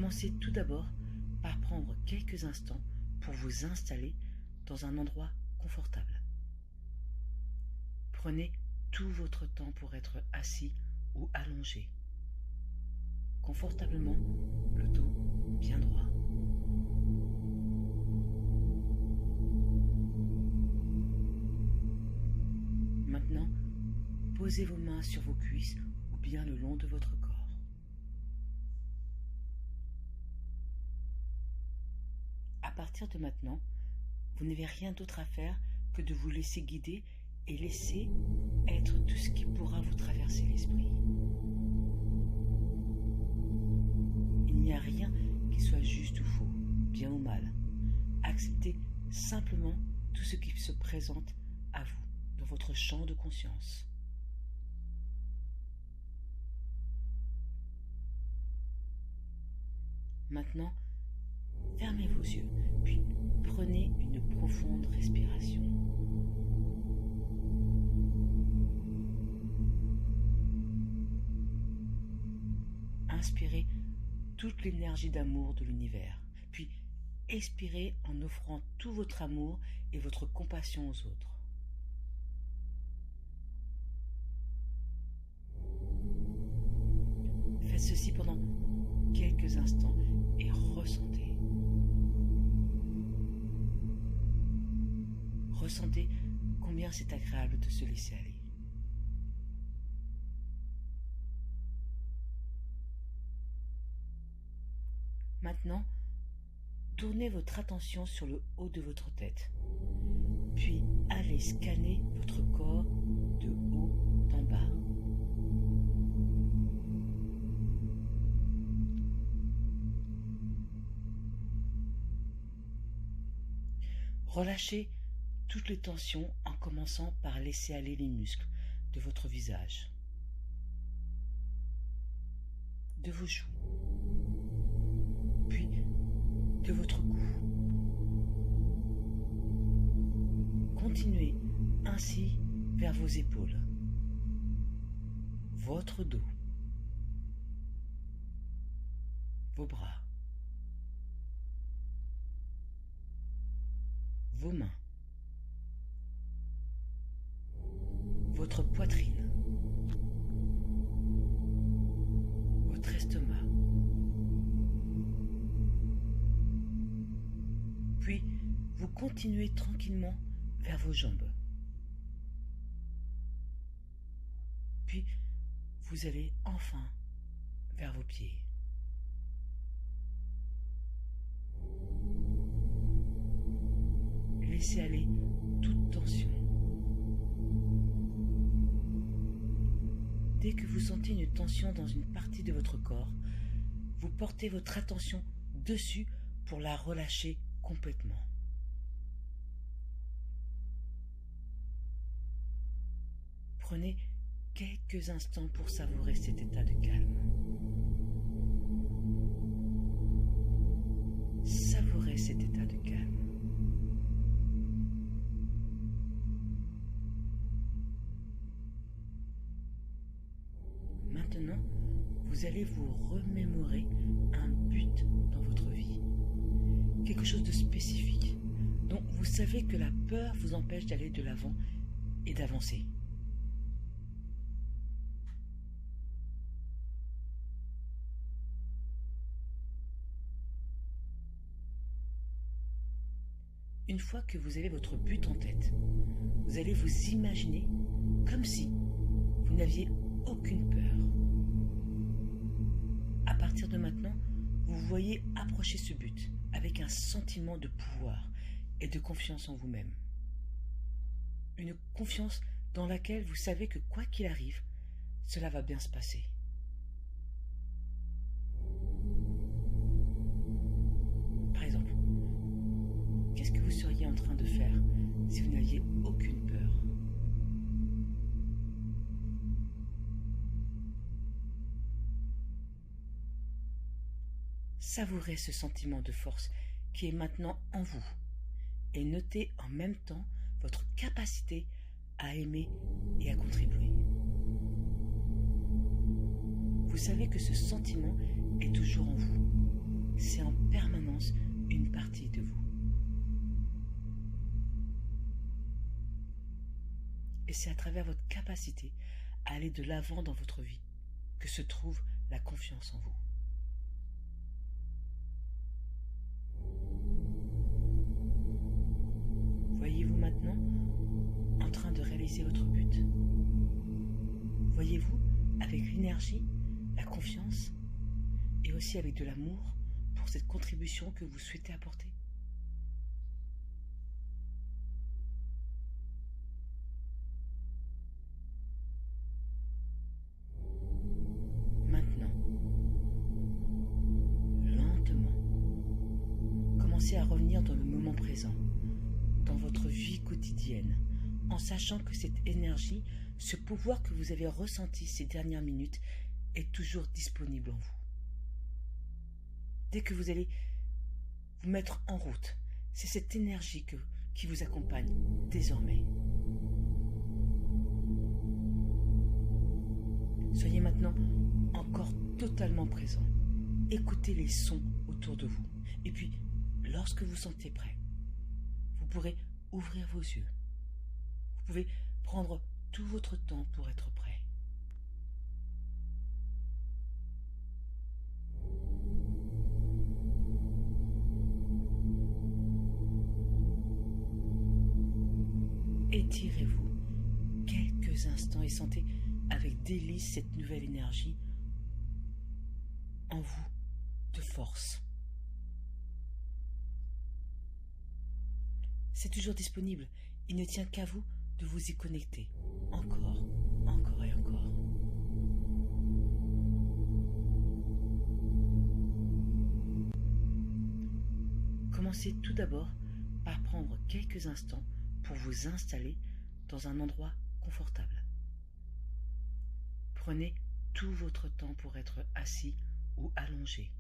Commencez tout d'abord par prendre quelques instants pour vous installer dans un endroit confortable. Prenez tout votre temps pour être assis ou allongé, confortablement, le dos bien droit. Maintenant, posez vos mains sur vos cuisses ou bien le long de votre corps. À partir de maintenant, vous n'avez rien d'autre à faire que de vous laisser guider et laisser être tout ce qui pourra vous traverser l'esprit. Il n'y a rien qui soit juste ou faux, bien ou mal. Acceptez simplement tout ce qui se présente à vous dans votre champ de conscience. Maintenant, fermez vos yeux, puis prenez une profonde respiration. Inspirez toute l'énergie d'amour de l'univers, puis expirez en offrant tout votre amour et votre compassion aux autres. Faites ceci pendant quelques instants et ressentez. Ressentez combien c'est agréable de se laisser aller. Maintenant, tournez votre attention sur le haut de votre tête, puis allez scanner votre corps de haut en bas. Relâchez toutes les tensions en commençant par laisser aller les muscles de votre visage, de vos joues, puis de votre cou. Continuez ainsi vers vos épaules, votre dos, vos bras, vos mains, votre poitrine, votre estomac. Puis, vous continuez tranquillement vers vos jambes. Puis, vous allez enfin vers vos pieds. Laissez aller toute tension. Dès que vous sentez une tension dans une partie de votre corps, vous portez votre attention dessus pour la relâcher complètement. Prenez quelques instants pour savourer cet état de calme. Savourez cet état de calme. Maintenant, vous allez vous remémorer un but dans votre vie, quelque chose de spécifique, dont vous savez que la peur vous empêche d'aller de l'avant et d'avancer. Une fois que vous avez votre but en tête, vous allez vous imaginer comme si vous n'aviez aucune peur. À partir de maintenant, vous voyez approcher ce but avec un sentiment de pouvoir et de confiance en vous-même. Une confiance dans laquelle vous savez que quoi qu'il arrive, cela va bien se passer. Par exemple, qu'est-ce que vous seriez en train de faire si vous n'aviez aucune peur ? Savourez ce sentiment de force qui est maintenant en vous et notez en même temps votre capacité à aimer et à contribuer. Vous savez que ce sentiment est toujours en vous. c'est en permanence une partie de vous. Et c'est à travers votre capacité à aller de l'avant dans votre vie que se trouve la confiance en vous. Voyez-vous maintenant en train de réaliser votre but? Voyez-vous avec l'énergie, la confiance et aussi avec de l'amour pour cette contribution que vous souhaitez apporter? Maintenant, lentement, commencez à revenir dans le moment présent, dans votre vie quotidienne, en sachant que cette énergie, ce pouvoir que vous avez ressenti ces dernières minutes est toujours disponible en vous. Dès que vous allez vous mettre en route, c'est cette énergie qui vous accompagne désormais. Soyez maintenant encore totalement présent. Écoutez les sons autour de vous. Et puis, lorsque vous sentez prêt, vous pourrez ouvrir vos yeux. Vous pouvez prendre tout votre temps pour être prêt. Étirez-vous quelques instants et sentez avec délice cette nouvelle énergie en vous de force. C'est toujours disponible. Il ne tient qu'à vous de vous y connecter. Encore, encore et encore. Commencez tout d'abord par prendre quelques instants pour vous installer dans un endroit confortable. Prenez tout votre temps pour être assis ou allongé,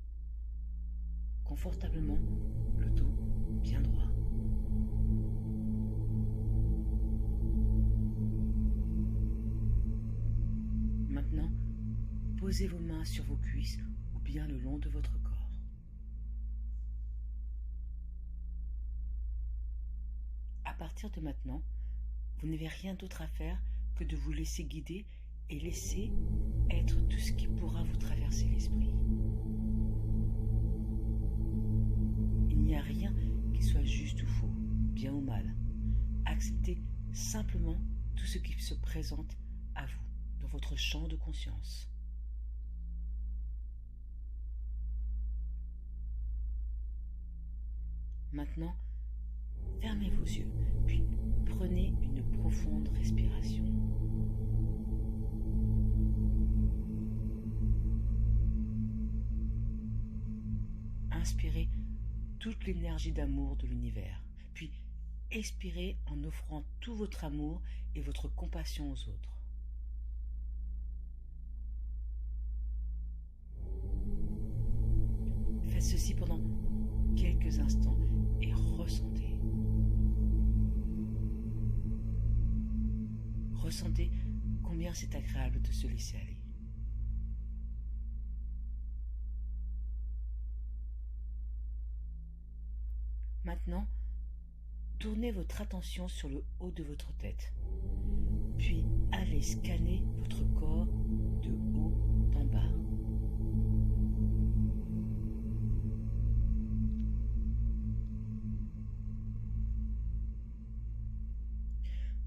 confortablement, le dos bien droit. Maintenant, posez vos mains sur vos cuisses ou bien le long de votre corps. À partir de maintenant, vous n'avez rien d'autre à faire que de vous laisser guider et laisser être tout ce qui pourra vous traverser l'esprit. Il n'y a rien qui soit juste ou faux, bien ou mal. Acceptez simplement tout ce qui se présente à vous dans votre champ de conscience. Maintenant, fermez vos yeux, puis prenez une profonde respiration. Inspirez toute l'énergie d'amour de l'univers, puis expirez en offrant tout votre amour et votre compassion aux autres. Faites ceci pendant quelques instants et ressentez. Ressentez combien c'est agréable de se laisser aller. Maintenant, tournez votre attention sur le haut de votre tête, puis allez scanner votre corps de haut en bas.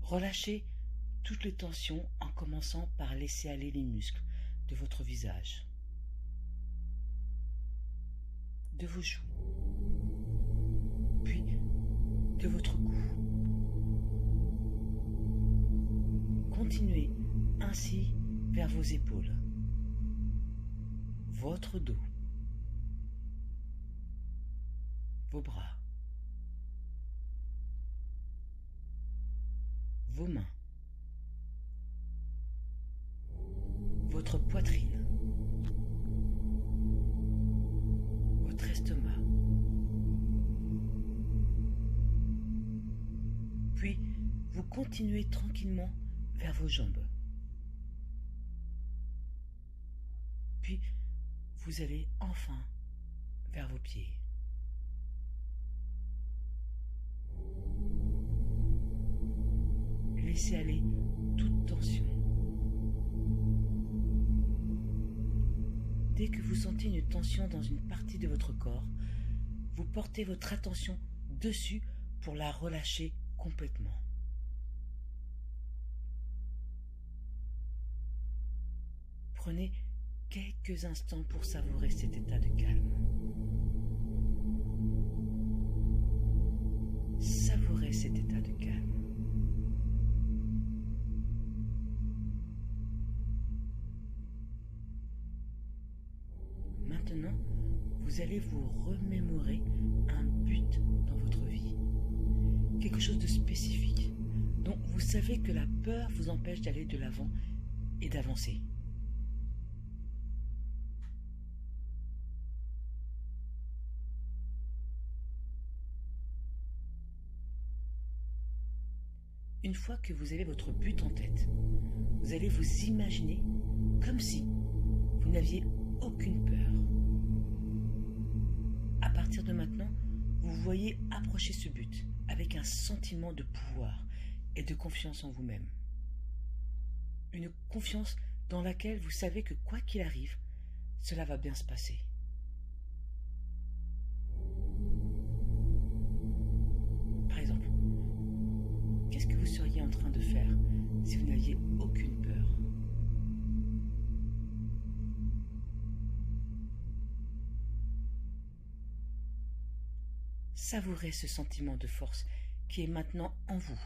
Relâchez toutes les tensions en commençant par laisser aller les muscles de votre visage, de vos joues, puis de votre cou. Continuez ainsi vers vos épaules, votre dos, vos bras, vos mains, votre poitrine, votre estomac, puis vous continuez tranquillement vers vos jambes. Puis vous allez enfin vers vos pieds. Laissez aller toute tension. Dès que vous sentez une tension dans une partie de votre corps, vous portez votre attention dessus pour la relâcher complètement. Prenez quelques instants pour savourer cet état de calme. Savourez cet état de calme. Maintenant, vous allez vous remémorer un but dans votre vie. Quelque chose de spécifique, dont vous savez que la peur vous empêche d'aller de l'avant et d'avancer. Une fois que vous avez votre but en tête, vous allez vous imaginer comme si vous n'aviez aucune peur. À partir de maintenant, vous voyez approcher ce but avec un sentiment de pouvoir et de confiance en vous-même. Une confiance dans laquelle vous savez que quoi qu'il arrive, cela va bien se passer. Par exemple, qu'est-ce que vous seriez en train de faire si vous n'aviez aucune peur ? Savourez ce sentiment de force qui est maintenant en vous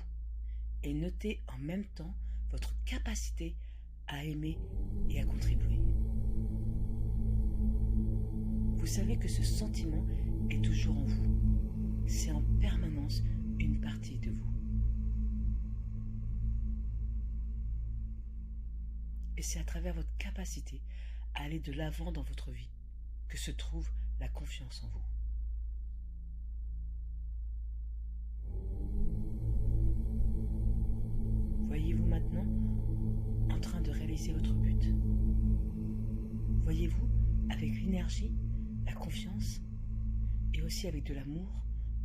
et notez en même temps votre capacité à aimer et à contribuer. Vous savez que ce sentiment est toujours en vous. C'est en permanence une partie de vous. Et c'est à travers votre capacité à aller de l'avant dans votre vie que se trouve la confiance en vous. Voyez-vous maintenant en train de réaliser votre but? Voyez-vous avec l'énergie, la confiance et aussi avec de l'amour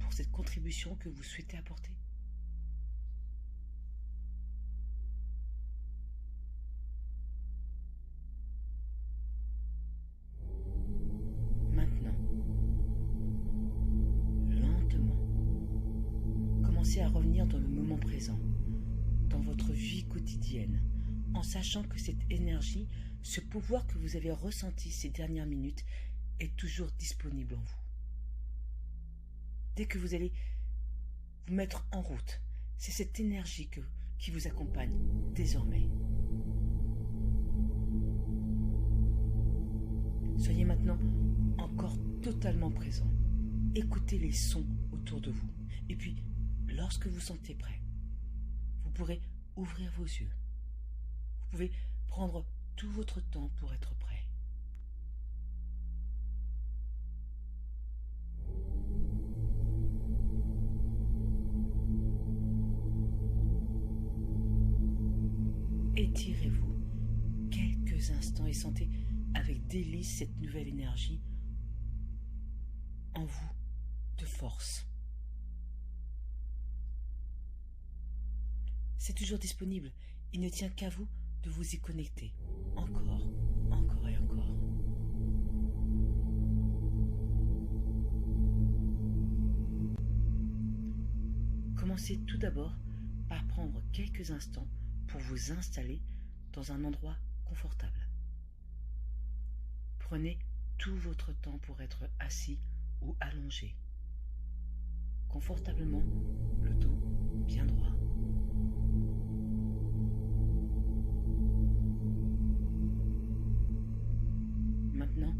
pour cette contribution que vous souhaitez apporter? Maintenant, lentement, commencez à revenir dans le moment présent, dans votre vie quotidienne, en sachant que cette énergie, ce pouvoir que vous avez ressenti ces dernières minutes est toujours disponible en vous. Dès que vous allez vous mettre en route, c'est cette énergie qui vous accompagne désormais. Soyez maintenant encore totalement présent. Écoutez les sons autour de vous. Et puis, lorsque vous sentez prêt, vous pourrez ouvrir vos yeux. Vous pouvez prendre tout votre temps pour être prêt. Étirez-vous quelques instants et sentez avec délice cette nouvelle énergie en vous de force. C'est toujours disponible. Il ne tient qu'à vous de vous y connecter. Encore, encore et encore. Commencez tout d'abord par prendre quelques instants pour vous installer dans un endroit confortable. Prenez tout votre temps pour être assis ou allongé, confortablement, le dos bien droit. Maintenant,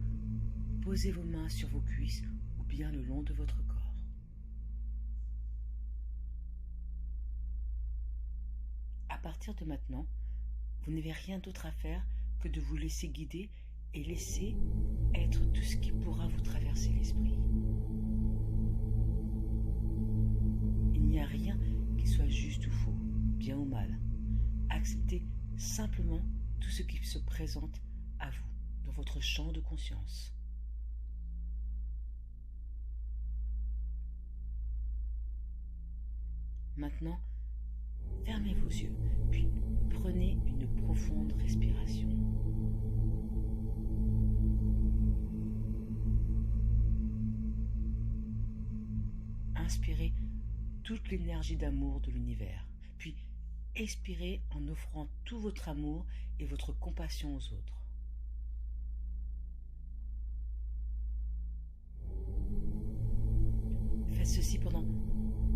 posez vos mains sur vos cuisses ou bien le long de votre corps. À partir de maintenant, vous n'avez rien d'autre à faire que de vous laisser guider et laisser être tout ce qui pourra vous traverser l'esprit. Il n'y a rien qui soit juste ou faux, bien ou mal. Acceptez simplement tout ce qui se présente à vous dans votre champ de conscience. Maintenant, fermez vos yeux, puis prenez une profonde respiration. Inspirez toute l'énergie d'amour de l'univers, puis expirez en offrant tout votre amour et votre compassion aux autres. Faites ceci pendant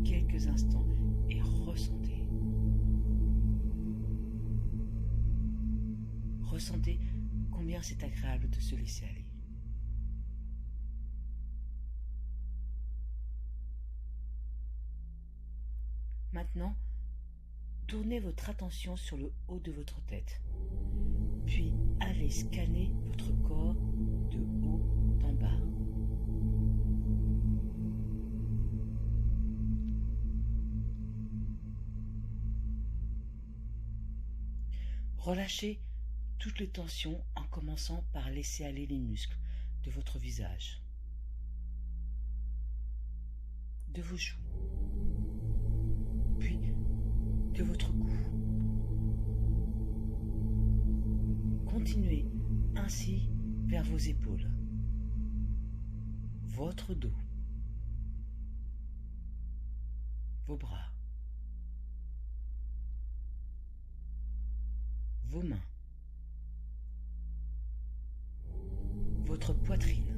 quelques instants et ressentez. Ressentez combien c'est agréable de se laisser aller. Maintenant, tournez votre attention sur le haut de votre tête, puis allez scanner votre corps de haut en bas. Relâchez toutes les tensions en commençant par laisser aller les muscles de votre visage, de vos joues, puis de votre cou. Continuez ainsi vers vos épaules, votre dos, vos bras, vos mains, votre poitrine,